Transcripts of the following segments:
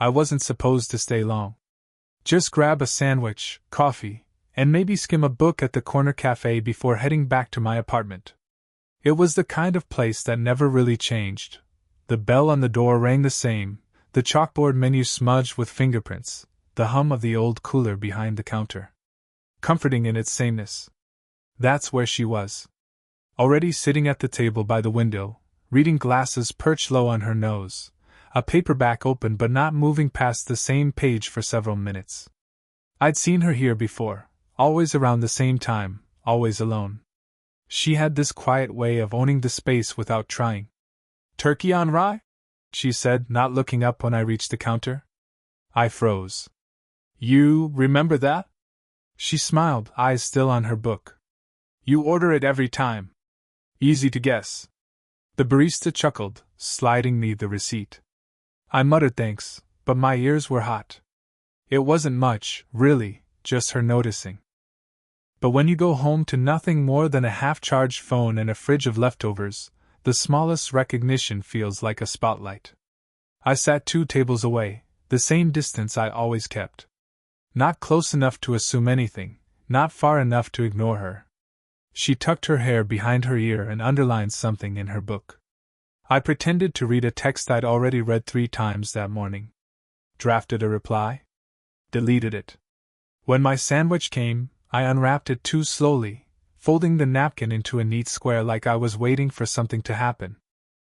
I wasn't supposed to stay long. Just grab a sandwich, coffee, and maybe skim a book at the corner cafe before heading back to my apartment. It was the kind of place that never really changed. The bell on the door rang the same, the chalkboard menu smudged with fingerprints, the hum of the old cooler behind the counter. Comforting in its sameness. That's where she was. Already sitting at the table by the window, reading, glasses perched low on her nose, a paperback open but not moving past the same page for several minutes. I'd seen her here before, always around the same time, always alone. She had this quiet way of owning the space without trying. "Turkey on rye?" she said, not looking up when I reached the counter. I froze. "You remember that?" She smiled, eyes still on her book. "You order it every time. Easy to guess." The barista chuckled, sliding me the receipt. I muttered thanks, but my ears were hot. It wasn't much, really, just her noticing. But when you go home to nothing more than a half-charged phone and a fridge of leftovers, the smallest recognition feels like a spotlight. I sat 2 tables away, the same distance I always kept. Not close enough to assume anything, not far enough to ignore her. She tucked her hair behind her ear and underlined something in her book. I pretended to read a text I'd already read 3 times that morning. Drafted a reply. Deleted it. When my sandwich came, I unwrapped it too slowly, folding the napkin into a neat square like I was waiting for something to happen.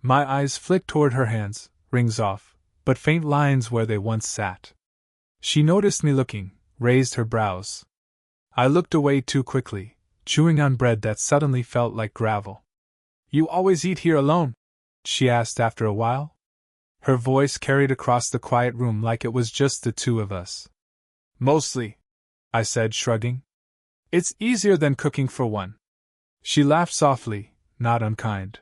My eyes flicked toward her hands, rings off, but faint lines where they once sat. She noticed me looking, raised her brows. I looked away too quickly, chewing on bread that suddenly felt like gravel. "You always eat here alone?" she asked after a while. Her voice carried across the quiet room like it was just the 2 of us. "Mostly," I said, shrugging. "It's easier than cooking for one." She laughed softly, not unkind.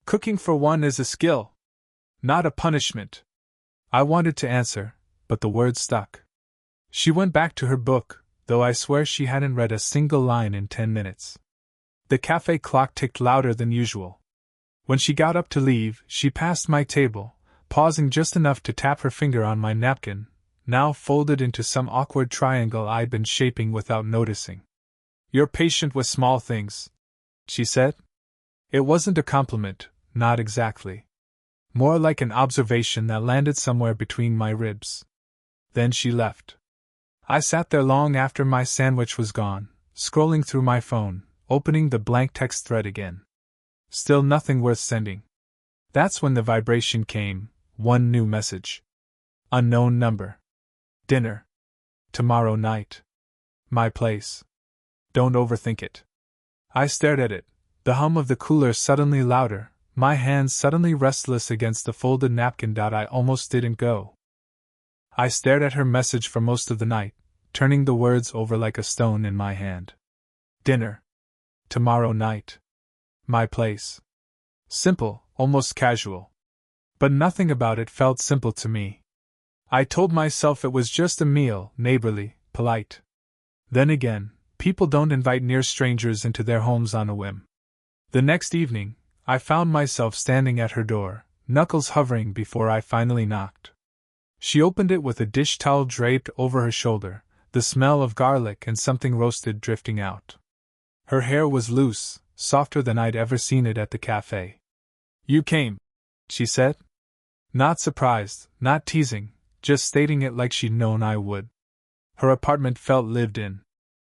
"Cooking for one is a skill, not a punishment." I wanted to answer, but the words stuck. She went back to her book, though I swear she hadn't read a single line in 10 minutes. The cafe clock ticked louder than usual. When she got up to leave, she passed my table, pausing just enough to tap her finger on my napkin, now folded into some awkward triangle I'd been shaping without noticing. "You're patient with small things," she said. It wasn't a compliment, not exactly. More like an observation that landed somewhere between my ribs. Then she left. I sat there long after my sandwich was gone, scrolling through my phone, opening the blank text thread again. Still nothing worth sending. That's when the vibration came, one new message. Unknown number. Dinner. Tomorrow night. My place. Don't overthink it. I stared at it, the hum of the cooler suddenly louder, my hands suddenly restless against the folded napkin. I almost didn't go. I stared at her message for most of the night, turning the words over like a stone in my hand. Dinner. Tomorrow night. My place. Simple, almost casual. But nothing about it felt simple to me. I told myself it was just a meal, neighborly, polite. Then again, people don't invite near strangers into their homes on a whim. The next evening, I found myself standing at her door, knuckles hovering before I finally knocked. She opened it with a dish towel draped over her shoulder, the smell of garlic and something roasted drifting out. Her hair was loose, softer than I'd ever seen it at the cafe. "You came," she said. Not surprised, not teasing, just stating it like she'd known I would. Her apartment felt lived in.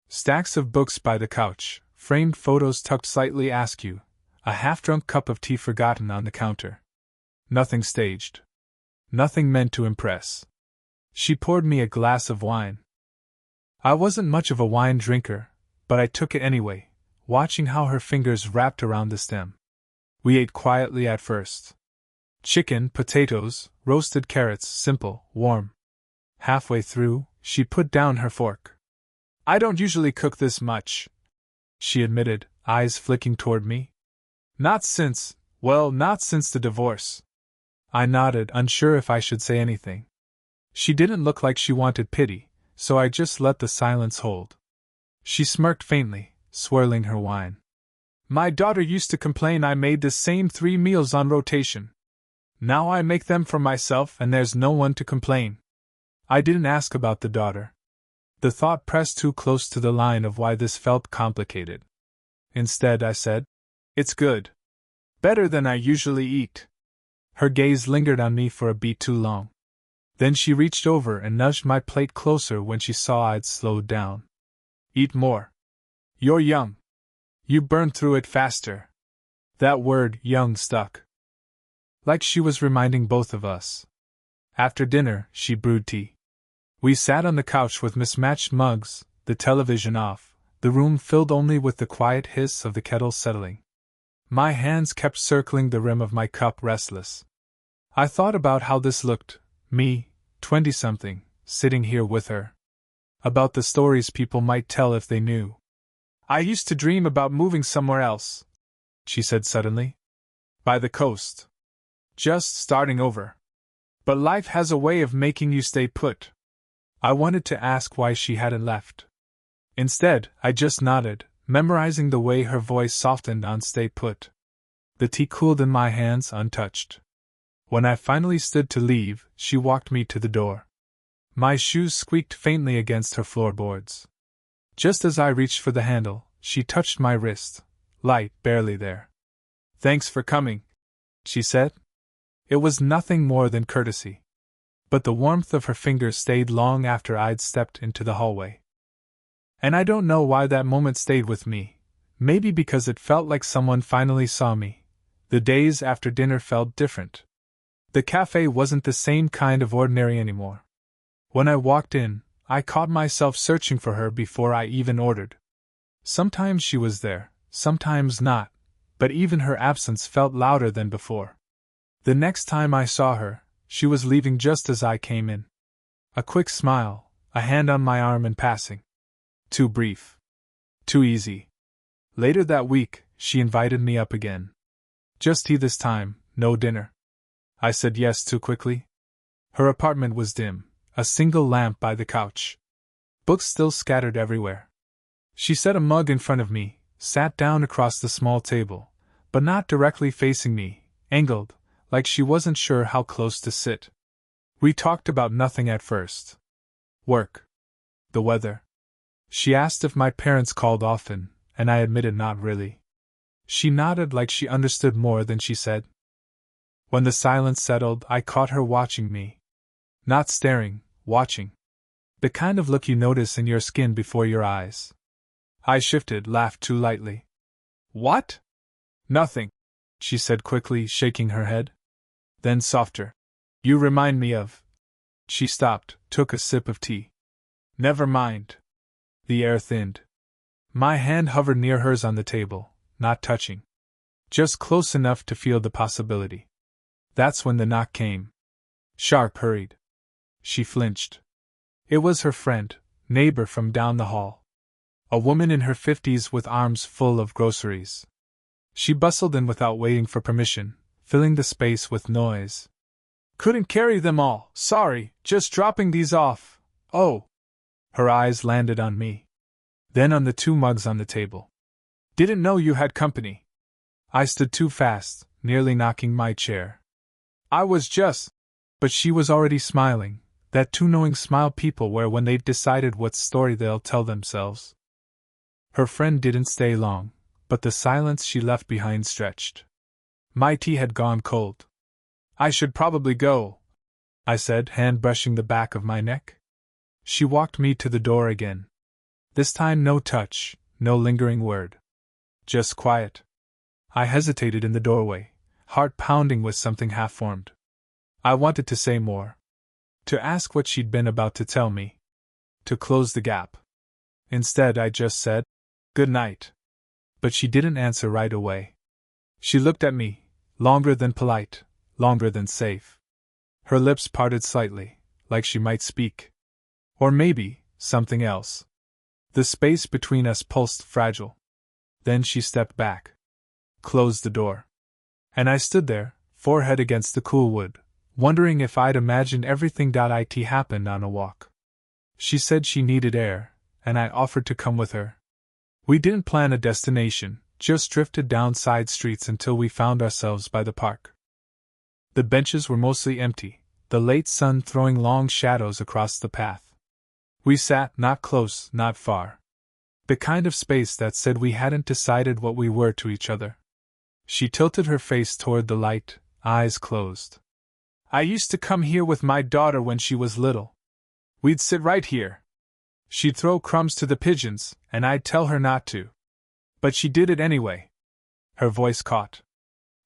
Stacks of books by the couch, framed photos tucked slightly askew, a half-drunk cup of tea forgotten on the counter. Nothing staged. Nothing meant to impress. She poured me a glass of wine. I wasn't much of a wine drinker, but I took it anyway, watching how her fingers wrapped around the stem. We ate quietly at first. Chicken, potatoes, roasted carrots, simple, warm. Halfway through, she put down her fork. "I don't usually cook this much," she admitted, eyes flicking toward me. Not since the divorce." I nodded, unsure if I should say anything. She didn't look like she wanted pity, so I just let the silence hold. She smirked faintly, swirling her wine. "My daughter used to complain I made the same 3 meals on rotation." Now I make them for myself and there's no one to complain. I didn't ask about the daughter. The thought pressed too close to the line of why this felt complicated. Instead, I said, "It's good. Better than I usually eat." Her gaze lingered on me for a beat too long. Then she reached over and nudged my plate closer when she saw I'd slowed down. "Eat more. You're young. You burn through it faster." That word, young, stuck. Like she was reminding both of us. After dinner, she brewed tea. We sat on the couch with mismatched mugs, the television off, the room filled only with the quiet hiss of the kettle settling. My hands kept circling the rim of my cup, restless. I thought about how this looked, me, 20-something, sitting here with her. About the stories people might tell if they knew. "I used to dream about moving somewhere else," she said suddenly. "By the coast. Just starting over. But life has a way of making you stay put." I wanted to ask why she hadn't left. Instead, I just nodded, memorizing the way her voice softened on "stay put." The tea cooled in my hands untouched. When I finally stood to leave, she walked me to the door. My shoes squeaked faintly against her floorboards. Just as I reached for the handle, she touched my wrist, light, barely there. "Thanks for coming," she said. It was nothing more than courtesy. But the warmth of her fingers stayed long after I'd stepped into the hallway. And I don't know why that moment stayed with me. Maybe because it felt like someone finally saw me. The days after dinner felt different. The cafe wasn't the same kind of ordinary anymore. When I walked in, I caught myself searching for her before I even ordered. Sometimes she was there, sometimes not, but even her absence felt louder than before. The next time I saw her, she was leaving just as I came in. A quick smile, a hand on my arm in passing. Too brief. Too easy. Later that week, she invited me up again. Just tea this time, no dinner. I said yes too quickly. Her apartment was dim, a single lamp by the couch. Books still scattered everywhere. She set a mug in front of me, sat down across the small table, but not directly facing me, angled, like she wasn't sure how close to sit. We talked about nothing at first. Work. The weather. She asked if my parents called often, and I admitted not really. She nodded like she understood more than she said. When the silence settled, I caught her watching me. Not staring, watching. The kind of look you notice in your skin before your eyes. I shifted, laughed too lightly. "What?" "Nothing," she said quickly, shaking her head. Then softer. "You remind me of..." She stopped, took a sip of tea. "Never mind." The air thinned. My hand hovered near hers on the table, not touching. Just close enough to feel the possibility. That's when the knock came. Sharp, hurried. She flinched. It was her friend, neighbor from down the hall. A woman in her 50s with arms full of groceries. She bustled in without waiting for permission, filling the space with noise. "Couldn't carry them all, sorry, just dropping these off. Oh." Her eyes landed on me. Then on the two mugs on the table. "Didn't know you had company." I stood too fast, nearly knocking my chair. "I was just..." But she was already smiling, that too knowing smile people wear when they've decided what story they'll tell themselves. Her friend didn't stay long, but the silence she left behind stretched. My tea had gone cold. "I should probably go," I said, hand brushing the back of my neck. She walked me to the door again. This time no touch, no lingering word. Just quiet. I hesitated in the doorway, heart pounding with something half-formed. I wanted to say more. To ask what she'd been about to tell me. To close the gap. Instead, I just said, "Good night." But she didn't answer right away. She looked at me, longer than polite, longer than safe. Her lips parted slightly, like she might speak. Or maybe, something else. The space between us pulsed fragile. Then she stepped back. Closed the door. And I stood there, forehead against the cool wood, wondering if I'd imagined everything. It happened on a walk. She said she needed air, and I offered to come with her. We didn't plan a destination, just drifted down side streets until we found ourselves by the park. The benches were mostly empty, the late sun throwing long shadows across the path. We sat not close, not far. The kind of space that said we hadn't decided what we were to each other. She tilted her face toward the light, eyes closed. I used to come here with my daughter when she was little. We'd sit right here. She'd throw crumbs to the pigeons, and I'd tell her not to. But she did it anyway. Her voice caught.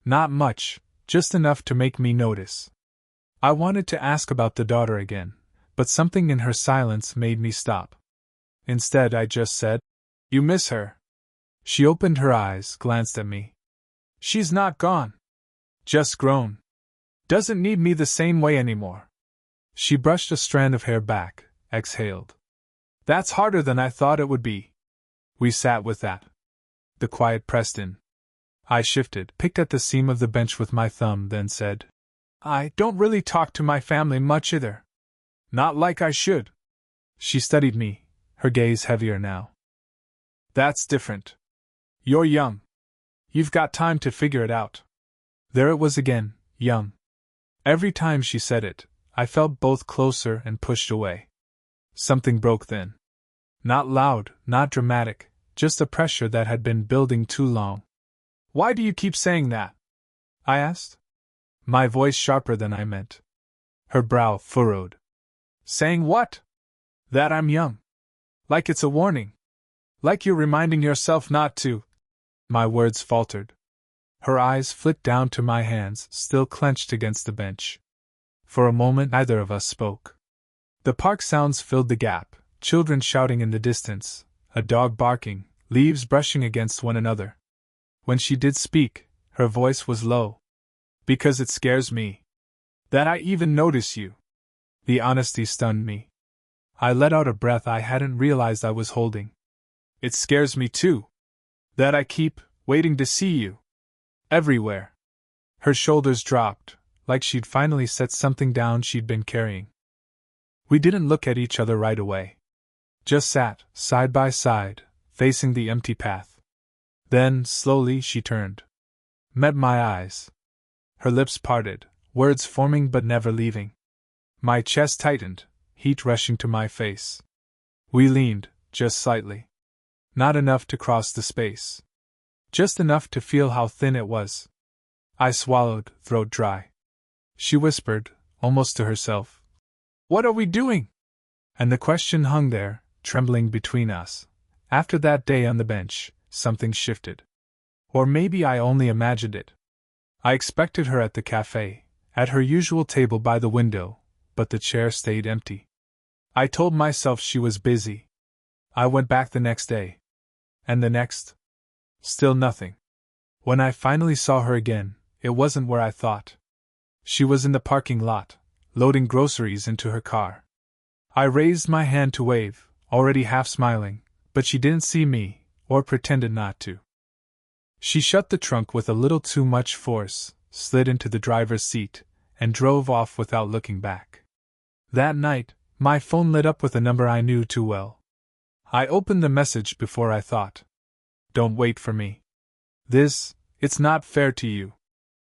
Not much, just enough to make me notice. I wanted to ask about the daughter again, but something in her silence made me stop. Instead, I just said, "You miss her." She opened her eyes, glanced at me. "She's not gone. Just grown. Doesn't need me the same way anymore." She brushed a strand of hair back, exhaled. "That's harder than I thought it would be." We sat with that. The quiet pressed in. I shifted, picked at the seam of the bench with my thumb, then said, "I don't really talk to my family much either. Not like I should." She studied me, her gaze heavier now. "That's different. You're young. You've got time to figure it out." There it was again, young. Every time she said it, I felt both closer and pushed away. Something broke then. Not loud, not dramatic, just a pressure that had been building too long. "Why do you keep saying that?" I asked. My voice sharper than I meant. Her brow furrowed. "Saying what?" "That I'm young. Like it's a warning. Like you're reminding yourself not to." My words faltered. Her eyes flicked down to my hands, still clenched against the bench. For a moment neither of us spoke. The park sounds filled the gap, children shouting in the distance, a dog barking, leaves brushing against one another. When she did speak, her voice was low. "Because it scares me. That I even notice you." The honesty stunned me. I let out a breath I hadn't realized I was holding. "It scares me too. That I keep waiting to see you. Everywhere." Her shoulders dropped, like she'd finally set something down she'd been carrying. We didn't look at each other right away. Just sat, side by side, facing the empty path. Then, slowly, she turned. Met my eyes. Her lips parted, words forming but never leaving. My chest tightened, heat rushing to my face. We leaned, just slightly. Not enough to cross the space. Just enough to feel how thin it was. I swallowed, throat dry. She whispered, almost to herself, "What are we doing?" And the question hung there, trembling between us. After that day on the bench, something shifted. Or maybe I only imagined it. I expected her at the cafe, at her usual table by the window, but the chair stayed empty. I told myself she was busy. I went back the next day. And the next. Still nothing. When I finally saw her again, it wasn't where I thought. She was in the parking lot, loading groceries into her car. I raised my hand to wave, already half smiling, but she didn't see me, or pretended not to. She shut the trunk with a little too much force, slid into the driver's seat, and drove off without looking back. That night, my phone lit up with a number I knew too well. I opened the message before I thought. "Don't wait for me. It's not fair to you."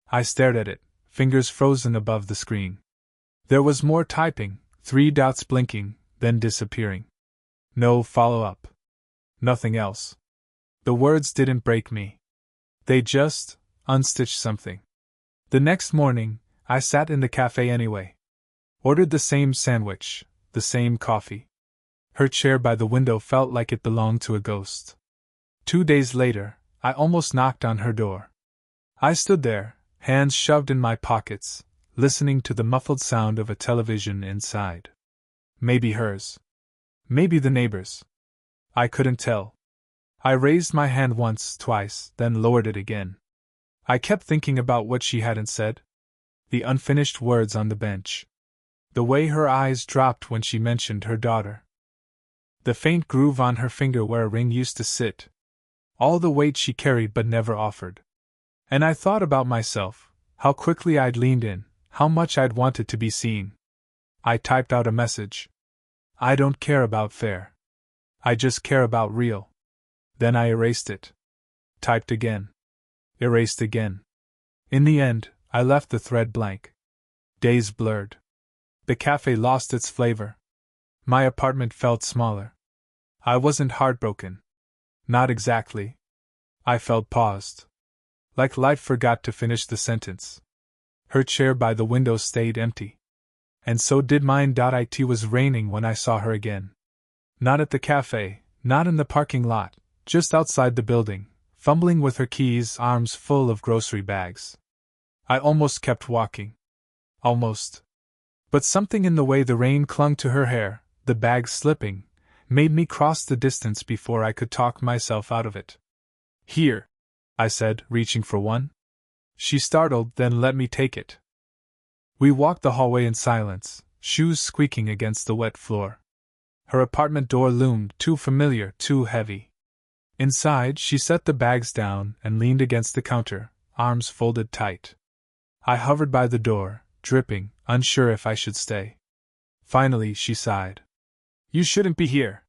I stared at it, fingers frozen above the screen. There was more typing, 3 dots blinking, then disappearing. No follow-up. Nothing else. The words didn't break me. They just unstitched something. The next morning, I sat in the cafe anyway. Ordered the same sandwich, the same coffee. Her chair by the window felt like it belonged to a ghost. 2 days later, I almost knocked on her door. I stood there, hands shoved in my pockets, listening to the muffled sound of a television inside. Maybe hers. Maybe the neighbor's. I couldn't tell. I raised my hand once, twice, then lowered it again. I kept thinking about what she hadn't said. The unfinished words on the bench. The way her eyes dropped when she mentioned her daughter. The faint groove on her finger where a ring used to sit. All the weight she carried but never offered. And I thought about myself, how quickly I'd leaned in, how much I'd wanted to be seen. I typed out a message. "I don't care about fair. I just care about real." Then I erased it. Typed again. Erased again. In the end, I left the thread blank. Days blurred. The cafe lost its flavor. My apartment felt smaller. I wasn't heartbroken. Not exactly. I felt paused. Like life forgot to finish the sentence. Her chair by the window stayed empty. And so did mine. It was raining when I saw her again. Not at the cafe, not in the parking lot, just outside the building, fumbling with her keys, arms full of grocery bags. I almost kept walking. Almost. But something in the way the rain clung to her hair, the bags slipping, made me cross the distance before I could talk myself out of it. Here, I said, reaching for one. She startled, then let me take it. We walked the hallway in silence, shoes squeaking against the wet floor. Her apartment door loomed, too familiar, too heavy. Inside, she set the bags down and leaned against the counter, arms folded tight. I hovered by the door, dripping, unsure if I should stay. Finally, she sighed. You shouldn't be here.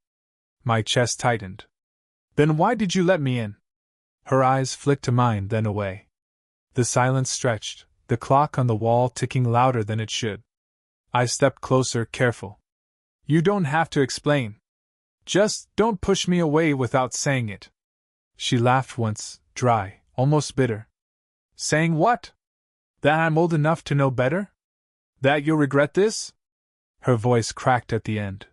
My chest tightened. Then why did you let me in? Her eyes flicked to mine, then away. The silence stretched, the clock on the wall ticking louder than it should. I stepped closer, careful. You don't have to explain. Just don't push me away without saying it. She laughed once, dry, almost bitter. Saying what? That I'm old enough to know better? That you'll regret this? Her voice cracked at the end.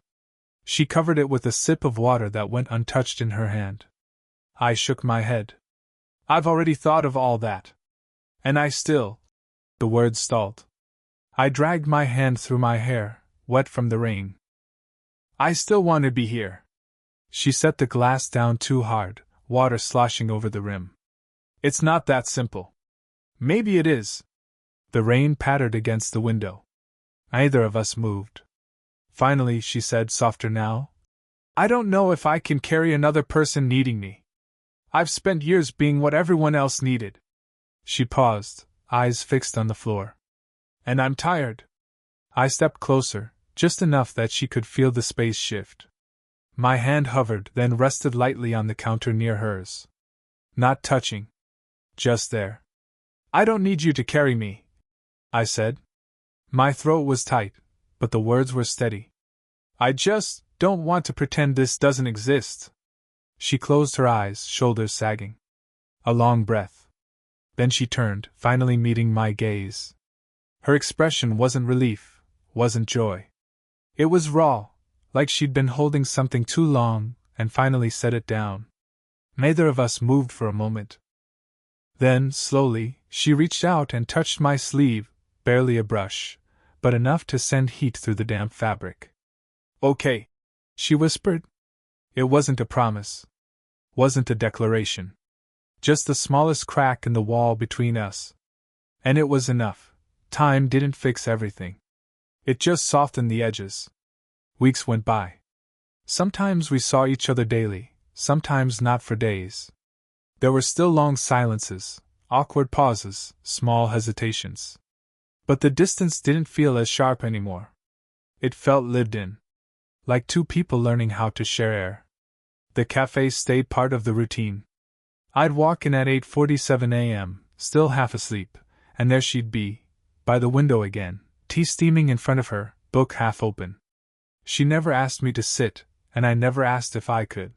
She covered it with a sip of water that went untouched in her hand. I shook my head. I've already thought of all that. And I still. The words stalled. I dragged my hand through my hair, wet from the rain. I still want to be here. She set the glass down too hard, water sloshing over the rim. It's not that simple. Maybe it is. The rain pattered against the window. Neither of us moved. Finally, she said, softer now, I don't know if I can carry another person needing me. I've spent years being what everyone else needed. She paused, eyes fixed on the floor. And I'm tired. I stepped closer, just enough that she could feel the space shift. My hand hovered, then rested lightly on the counter near hers. Not touching. Just there. I don't need you to carry me, I said. My throat was tight, but the words were steady. I just don't want to pretend this doesn't exist. She closed her eyes, shoulders sagging. A long breath. Then she turned, finally meeting my gaze. Her expression wasn't relief, wasn't joy. It was raw, like she'd been holding something too long, and finally set it down. Neither of us moved for a moment. Then, slowly, she reached out and touched my sleeve, barely a brush, but enough to send heat through the damp fabric. Okay, she whispered. It wasn't a promise. Wasn't a declaration. Just the smallest crack in the wall between us. And it was enough. Time didn't fix everything. It just softened the edges. Weeks went by. Sometimes we saw each other daily, sometimes not for days. There were still long silences, awkward pauses, small hesitations. But the distance didn't feel as sharp anymore. It felt lived in. Like two people learning how to share air. The cafe stayed part of the routine. I'd walk in at 8:47 a.m., still half asleep, and there she'd be, by the window again, tea steaming in front of her, book half open. She never asked me to sit, and I never asked if I could.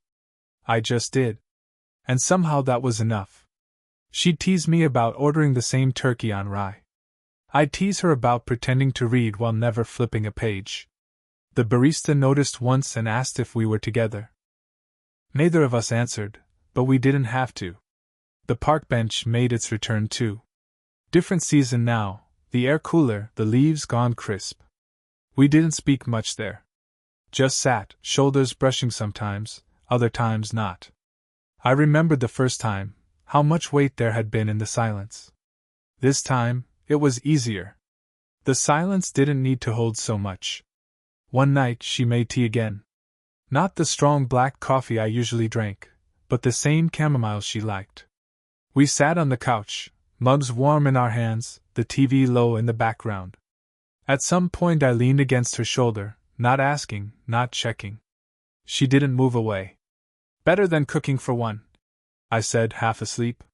I just did. And somehow that was enough. She'd tease me about ordering the same turkey on rye. I'd tease her about pretending to read while never flipping a page. The barista noticed once and asked if we were together. Neither of us answered, but we didn't have to. The park bench made its return too. Different season now, the air cooler, the leaves gone crisp. We didn't speak much there. Just sat, shoulders brushing sometimes, other times not. I remembered the first time, how much weight there had been in the silence. This time, it was easier. The silence didn't need to hold so much. One night she made tea again. Not the strong black coffee I usually drank, but the same chamomile she liked. We sat on the couch, mugs warm in our hands, the TV low in the background. At some point I leaned against her shoulder, not asking, not checking. She didn't move away. Better than cooking for one, I said, half asleep.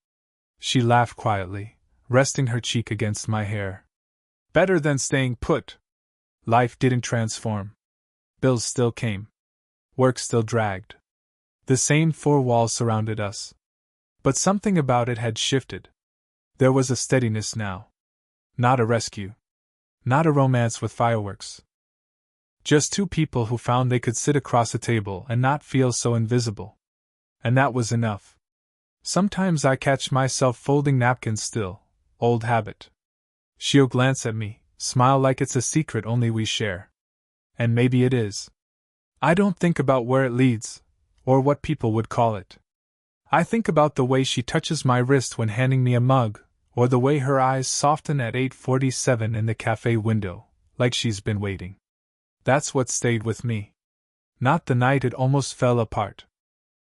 She laughed quietly, resting her cheek against my hair. Better than staying put. Life didn't transform. Bills still came. Work still dragged. The same four walls surrounded us. But something about it had shifted. There was a steadiness now. Not a rescue. Not a romance with fireworks. Just two people who found they could sit across a table and not feel so invisible. And that was enough. Sometimes I catch myself folding napkins still, old habit. She'll glance at me, smile like it's a secret only we share. And maybe it is. I don't think about where it leads, or what people would call it. I think about the way she touches my wrist when handing me a mug, or the way her eyes soften at 8:47 in the cafe window, like she's been waiting. That's what stayed with me. Not the night it almost fell apart.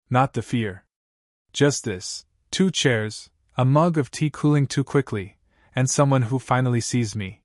Not the fear. Just this: 2 chairs, a mug of tea cooling too quickly, and someone who finally sees me.